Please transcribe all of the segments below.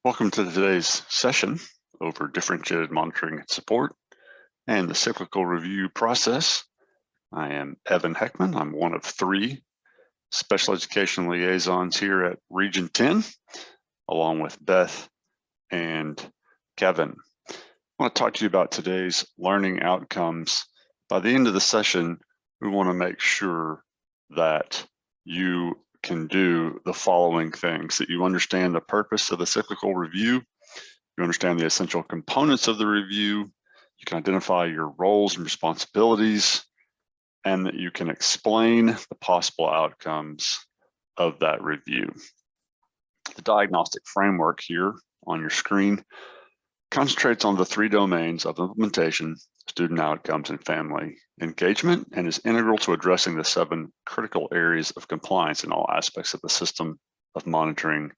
Welcome to today's session over differentiated monitoring and support and the cyclical review process. I am Evan Heckman. I'm one of 3 special education liaisons here at Region 10, along with Beth and Kevin. I want to talk to you about today's learning outcomes. By the end of the session, we want to make sure that you can do the following things: that you understand the purpose of the cyclical review, you understand the essential components of the review, you can identify your roles and responsibilities, and that you can explain the possible outcomes of that review. The diagnostic framework here on your screen concentrates on the 3 domains of implementation, student outcomes, and family engagement, and is integral to addressing the 7 critical areas of compliance in all aspects of the system of monitoring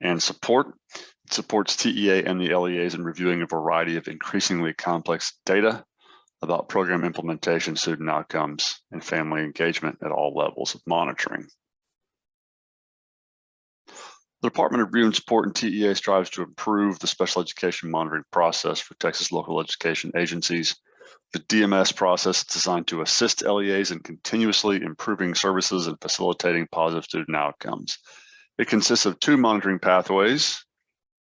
and support. It supports TEA and the LEAs in reviewing a variety of increasingly complex data about program implementation, student outcomes, and family engagement at all levels of monitoring. The Department of Review and Support and TEA strives to improve the special education monitoring process for Texas local education agencies. The DMS process is designed to assist LEAs in continuously improving services and facilitating positive student outcomes. It consists of 2 monitoring pathways: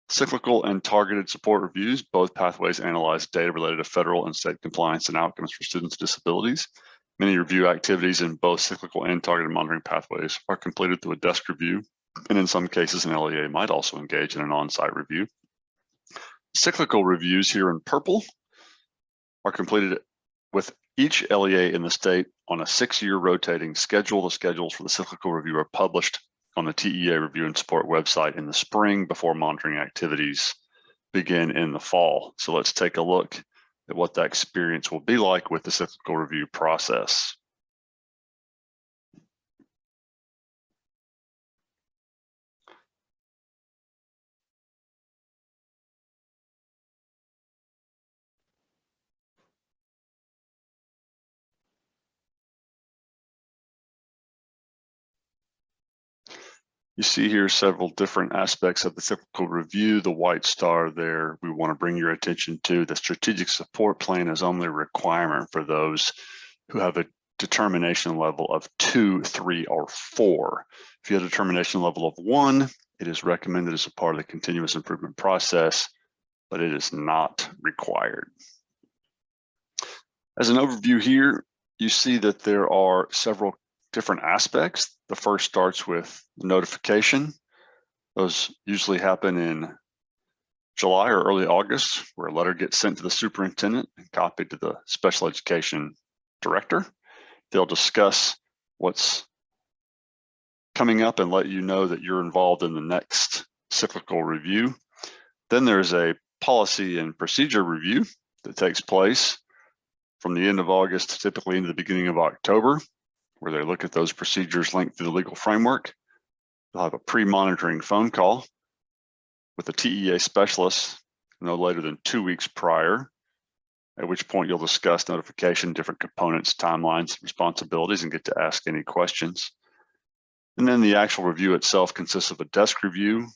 cyclical and targeted support reviews. Both pathways analyze data related to federal and state compliance and outcomes for students with disabilities. Many review activities in both cyclical and targeted monitoring pathways are completed through a desk review, and in some cases, an LEA might also engage in an on-site review. Cyclical reviews, here in purple, are completed with each LEA in the state on a 6-year rotating schedule. The schedules for the cyclical review are published on the TEA Review and Support website in the spring before monitoring activities begin in the fall. So let's take a look at what that experience will be like with the cyclical review process. You see here several different aspects of the cyclical review. The white star there, we want to bring your attention to. The strategic support plan is only a requirement for those who have a determination level of 2, 3, or 4. If you have a determination level of 1, it is recommended as a part of the continuous improvement process, but it is not required. As an overview here, you see that there are several different aspects. The first starts with notification. Those usually happen in July or early August, where a letter gets sent to the superintendent and copied to the special education director. They'll discuss what's coming up and let you know that you're involved in the next cyclical review. Then there's a policy and procedure review that takes place from the end of August, typically into the beginning of October, where they look at those procedures linked to the legal framework. They'll have a pre-monitoring phone call with a TEA specialist no later than 2 weeks prior, at which point you'll discuss notification, different components, timelines, responsibilities, and get to ask any questions. And then the actual review itself consists of a desk review,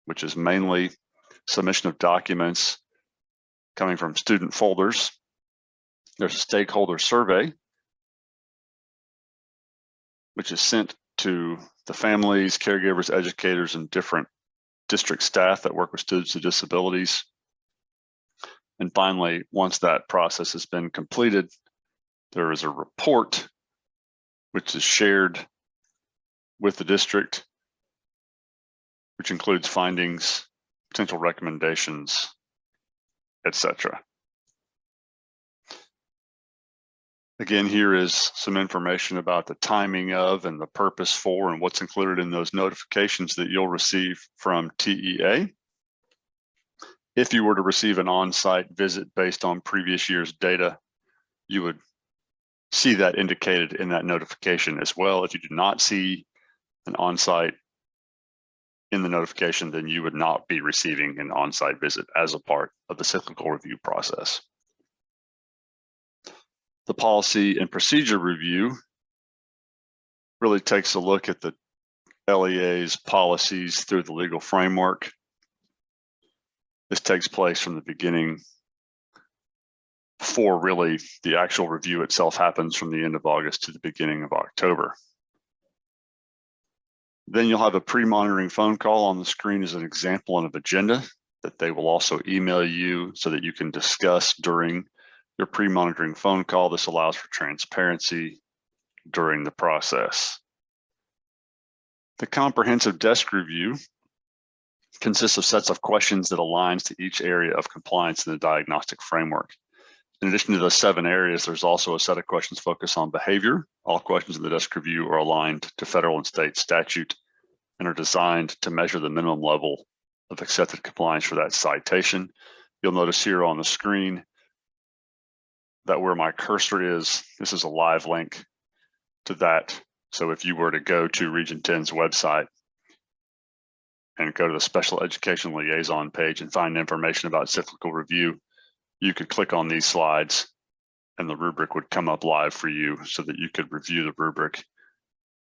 which is mainly submission of documents coming from student folders. There's a stakeholder survey, which is sent to the families, caregivers, educators, and different district staff that work with students with disabilities. And finally, once that process has been completed, there is a report which is shared with the district, which includes findings, potential recommendations, etc. Again, here is some information about the timing of and the purpose for and what's included in those notifications that you'll receive from TEA. If you were to receive an on-site visit based on previous year's data, you would see that indicated in that notification as well. If you do not see an on-site in the notification, then you would not be receiving an on-site visit as a part of the cyclical review process. The policy and procedure review really takes a look at the LEA's policies through the legal framework. This takes place from the beginning before really the actual review itself happens, from the end of August to the beginning of October. Then you'll have a pre-monitoring phone call on the screen as an example and an agenda that they will also email you so that you can discuss during your pre-monitoring phone call. This allows for transparency during the process. The comprehensive desk review consists of sets of questions that aligns to each area of compliance in the diagnostic framework. In addition to those 7 areas, there's also a set of questions focused on behavior. All questions in the desk review are aligned to federal and state statute and are designed to measure the minimum level of accepted compliance for that citation. You'll notice here on the screen that where my cursor is, this is a live link to that. So if you were to go to Region 10's website and go to the Special Education Liaison page and find information about cyclical review, you could click on these slides and the rubric would come up live for you so that you could review the rubric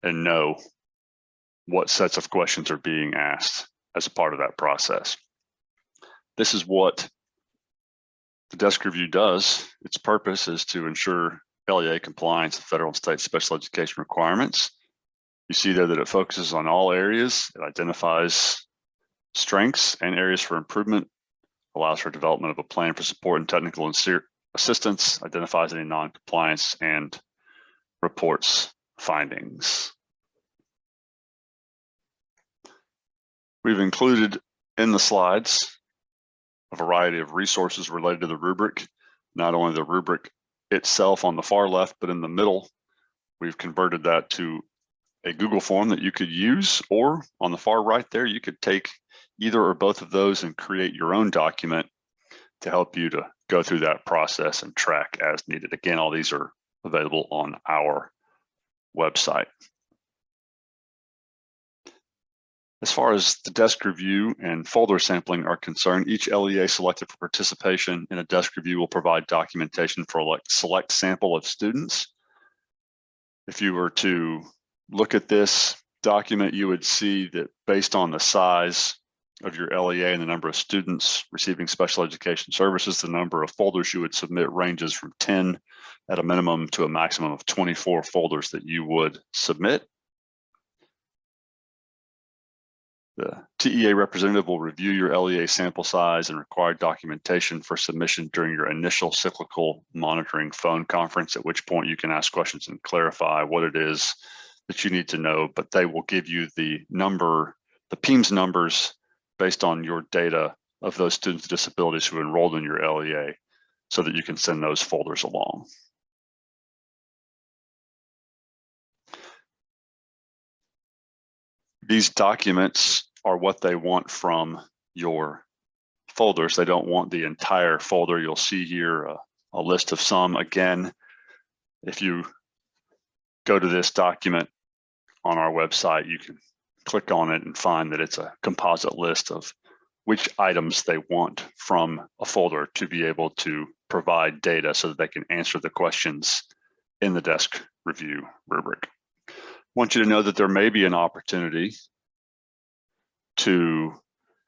and know what sets of questions are being asked as a part of that process. This is what the desk review does. Its purpose is to ensure LEA compliance with federal and state special education requirements. You see there that it focuses on all areas. It identifies strengths and areas for improvement, allows for development of a plan for support and technical assistance, identifies any non-compliance, and reports findings. We've included in the slides a variety of resources related to the rubric, not only the rubric itself on the far left, but in the middle, we've converted that to a Google form that you could use, or on the far right there, you could take either or both of those and create your own document to help you to go through that process and track as needed. Again, all these are available on our website. As far as the desk review and folder sampling are concerned, each LEA selected for participation in a desk review will provide documentation for a select sample of students. If you were to look at this document, you would see that based on the size of your LEA and the number of students receiving special education services, the number of folders you would submit ranges from 10 at a minimum to a maximum of 24 folders that you would submit. The TEA representative will review your LEA sample size and required documentation for submission during your initial cyclical monitoring phone conference, at which point you can ask questions and clarify what it is that you need to know, but they will give you the number, the PEIMS numbers based on your data of those students with disabilities who enrolled in your LEA so that you can send those folders along. These documents are what they want from your folders. They don't want the entire folder. You'll see here a list of some. Again, if you go to this document on our website, you can click on it and find that it's a composite list of which items they want from a folder to be able to provide data so that they can answer the questions in the desk review rubric. I want you to know that there may be an opportunity to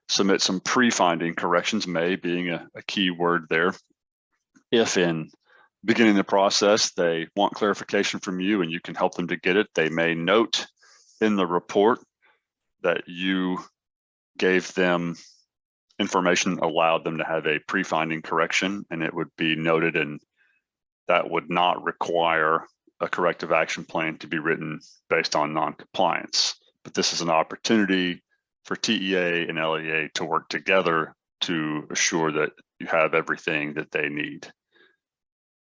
submit some pre-finding corrections, may being a key word there. If in beginning the process, they want clarification from you and you can help them to get it, they may note in the report that you gave them information, allowed them to have a pre-finding correction, and it would be noted, and that would not require a corrective action plan to be written based on non-compliance. But this is an opportunity for TEA and LEA to work together to assure that you have everything that they need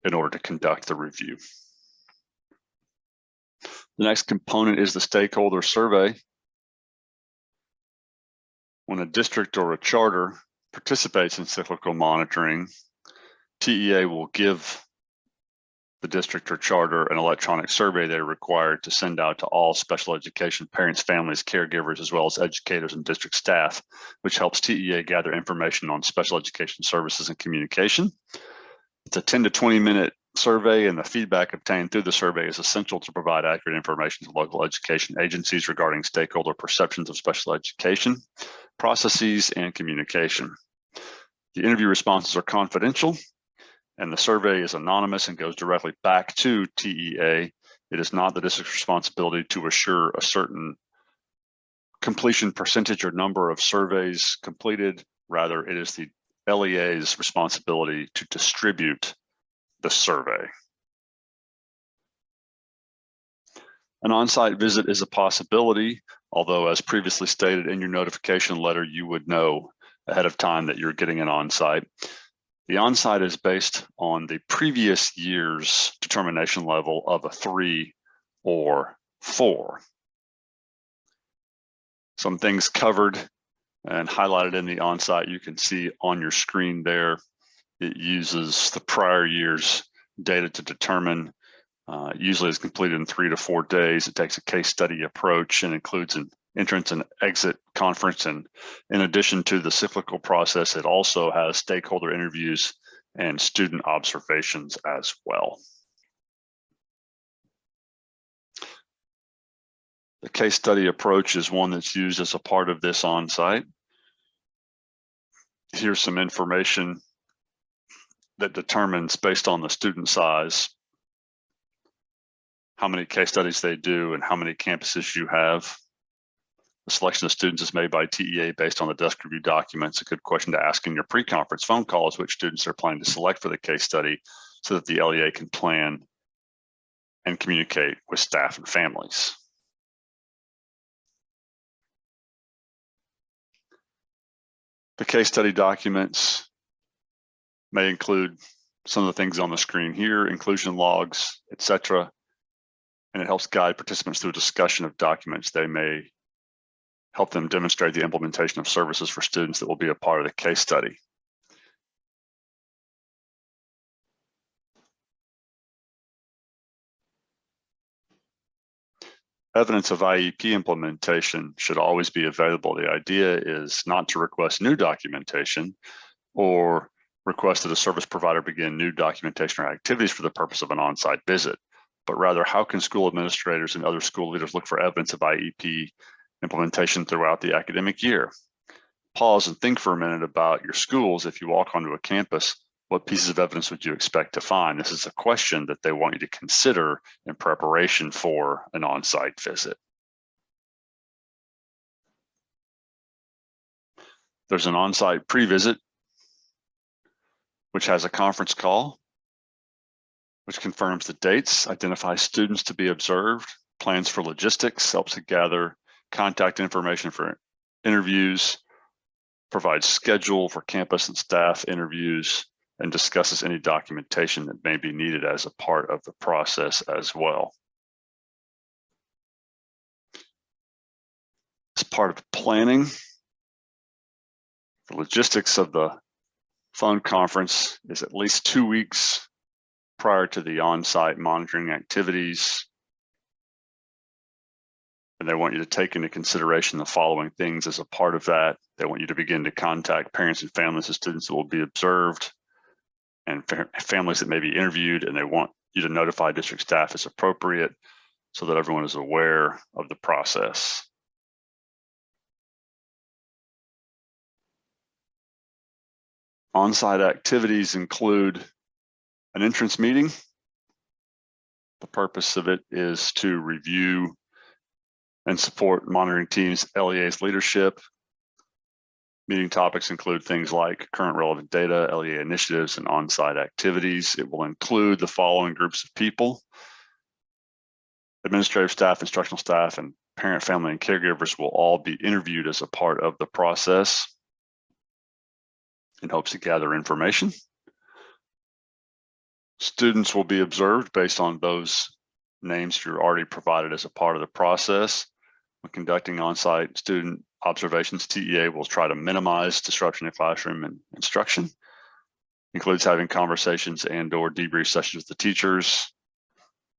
in order to conduct the review. The next component is the stakeholder survey. When a district or a charter participates in cyclical monitoring, TEA will give the district or charter an electronic survey they're required to send out to all special education parents, families, caregivers, as well as educators and district staff, which helps TEA gather information on special education services and communication. It's a 10 to 20 minute survey, and the feedback obtained through the survey is essential to provide accurate information to local education agencies regarding stakeholder perceptions of special education, processes, and communication. The interview responses are confidential, and the survey is anonymous and goes directly back to TEA. It is not the district's responsibility to assure a certain completion percentage or number of surveys completed. Rather, it is the LEA's responsibility to distribute the survey. An on-site visit is a possibility, although as previously stated in your notification letter, you would know ahead of time that you're getting an on-site. The on-site is based on the previous year's determination level of a 3 or 4. Some things covered and highlighted in the on-site you can see on your screen there. It uses the prior year's data to determine, usually is completed in 3 to 4 days. It takes a case study approach and includes an entrance and exit conference. And in addition to the cyclical process, it also has stakeholder interviews and student observations as well. The case study approach is one that's used as a part of this on-site. Here's some information that determines, based on the student size, how many case studies they do and how many campuses you have. The selection of students is made by TEA based on the desk review documents. A good question to ask in your pre-conference phone call is which students are planning to select for the case study so that the LEA can plan and communicate with staff and families. The case study documents may include some of the things on the screen here, inclusion logs, etc. And it helps guide participants through a discussion of documents. They may help them demonstrate the implementation of services for students that will be a part of the case study. Evidence of IEP implementation should always be available. The idea is not to request new documentation or request that a service provider begin new documentation or activities for the purpose of an on-site visit, but rather how can school administrators and other school leaders look for evidence of IEP implementation throughout the academic year? Pause and think for a minute about your schools. If you walk onto a campus, what pieces of evidence would you expect to find? This is a question that they want you to consider in preparation for an on-site visit. There's an on-site pre-visit, which has a conference call, which confirms the dates, identifies students to be observed, plans for logistics, helps to gather contact information for interviews, provides schedule for campus and staff interviews, and discusses any documentation that may be needed as a part of the process as well. As part of planning, the logistics of the phone conference is at least 2 weeks prior to the on-site monitoring activities. And they want you to take into consideration the following things as a part of that. They want you to begin to contact parents and families of students that will be observed and families that may be interviewed, and they want you to notify district staff as appropriate so that everyone is aware of the process. On-site activities include an entrance meeting. The purpose of it is to review and support monitoring teams, LEA's leadership. Meeting topics include things like current relevant data, LEA initiatives, and on-site activities. It will include the following groups of people. Administrative staff, instructional staff, and parent, family, and caregivers will all be interviewed as a part of the process in hopes to gather information. Students will be observed based on those names you're already provided as a part of the process. When conducting on-site student observations, TEA will try to minimize disruption in classroom and instruction. Includes having conversations and/or debrief sessions with the teachers.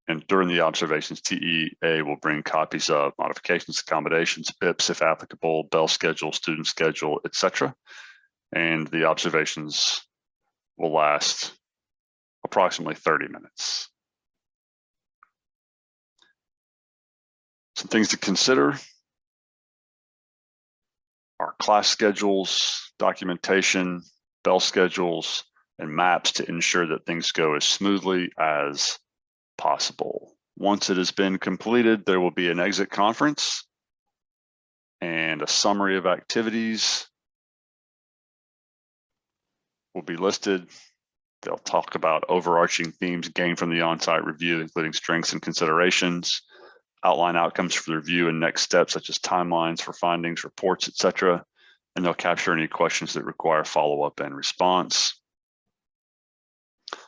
And during the observations, TEA will bring copies of modifications, accommodations, BIPs if applicable, bell schedule, student schedule, etc. And the observations will last approximately 30 minutes. Some things to consider are class schedules, documentation, bell schedules, and maps to ensure that things go as smoothly as possible. Once it has been completed, there will be an exit conference and a summary of activities will be listed. They'll talk about overarching themes gained from the on-site review, including strengths and considerations, outline outcomes for the review and next steps, such as timelines for findings, reports, etc. And they'll capture any questions that require follow-up and response.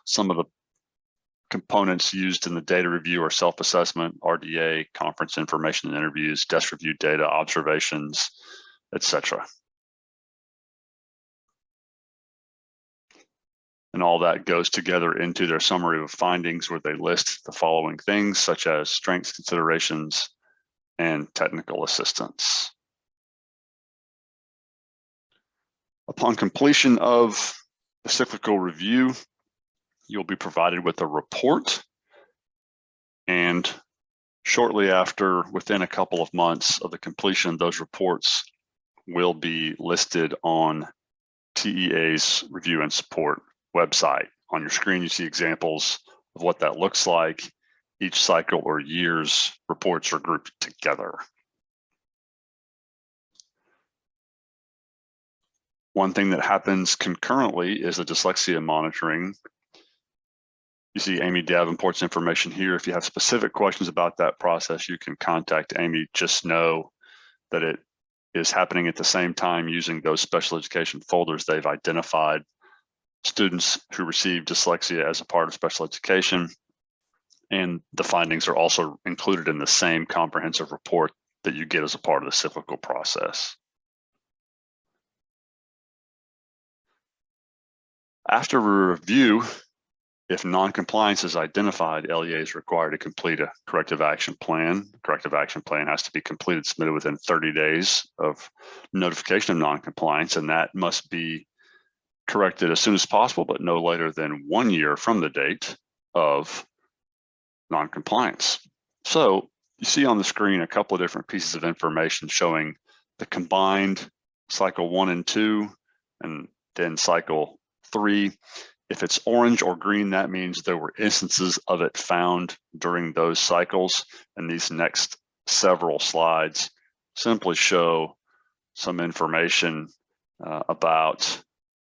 Some of the components used in the data review are self-assessment, RDA, conference information and interviews, desk review data, observations, etc. And all that goes together into their summary of findings, where they list the following things, such as strengths, considerations, and technical assistance. Upon completion of the cyclical review, you'll be provided with a report, and shortly after, within a couple of months of the completion, those reports will be listed on TEA's review and support website. On your screen, you see examples of what that looks like. Each cycle or year's reports are grouped together. One thing that happens concurrently is the dyslexia monitoring. You see Amy Davenport's information here. If you have specific questions about that process, you can contact Amy. Just know that it is happening at the same time using those special education folders they've identified. Students who receive dyslexia as a part of special education, and the findings are also included in the same comprehensive report that you get as a part of the cyclical process. After a review, if non-compliance is identified, LEA is required to complete a corrective action plan. The corrective action plan has to be completed, submitted within 30 days of notification of non-compliance, and that must be corrected as soon as possible, but no later than 1 year from the date of non-compliance. So you see on the screen a couple of different pieces of information showing the combined cycle 1 and 2, and then cycle 3. If it's orange or green, that means there were instances of it found during those cycles. And these next several slides simply show some information about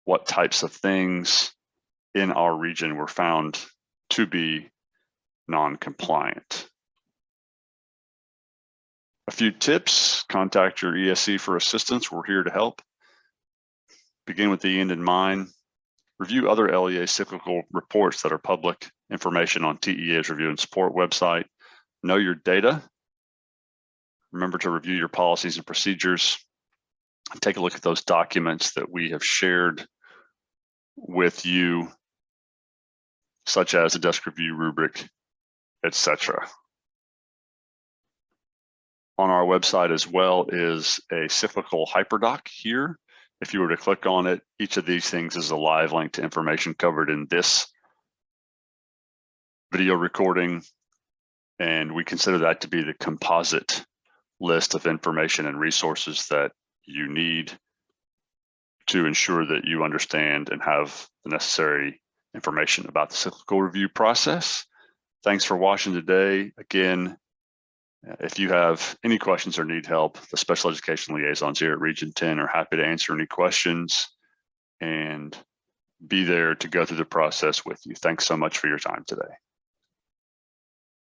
what types of things in our region were found to be non-compliant. A few tips: contact your ESC for assistance. We're here to help. Begin with the end in mind. Review other LEA cyclical reports that are public information on TEA's review and support website. Know your data. Remember to review your policies and procedures. Take a look at those documents that we have shared with you, such as a desk review rubric, etc. On our website as well is a cyclical hyperdoc here. If you were to click on it, each of these things is a live link to information covered in this video recording, and we consider that to be the composite list of information and resources that you need to ensure that you understand and have the necessary information about the cyclical review process. Thanks for watching today. Again, if you have any questions or need help, the special education liaisons here at Region 10 are happy to answer any questions and be there to go through the process with you. Thanks so much for your time today.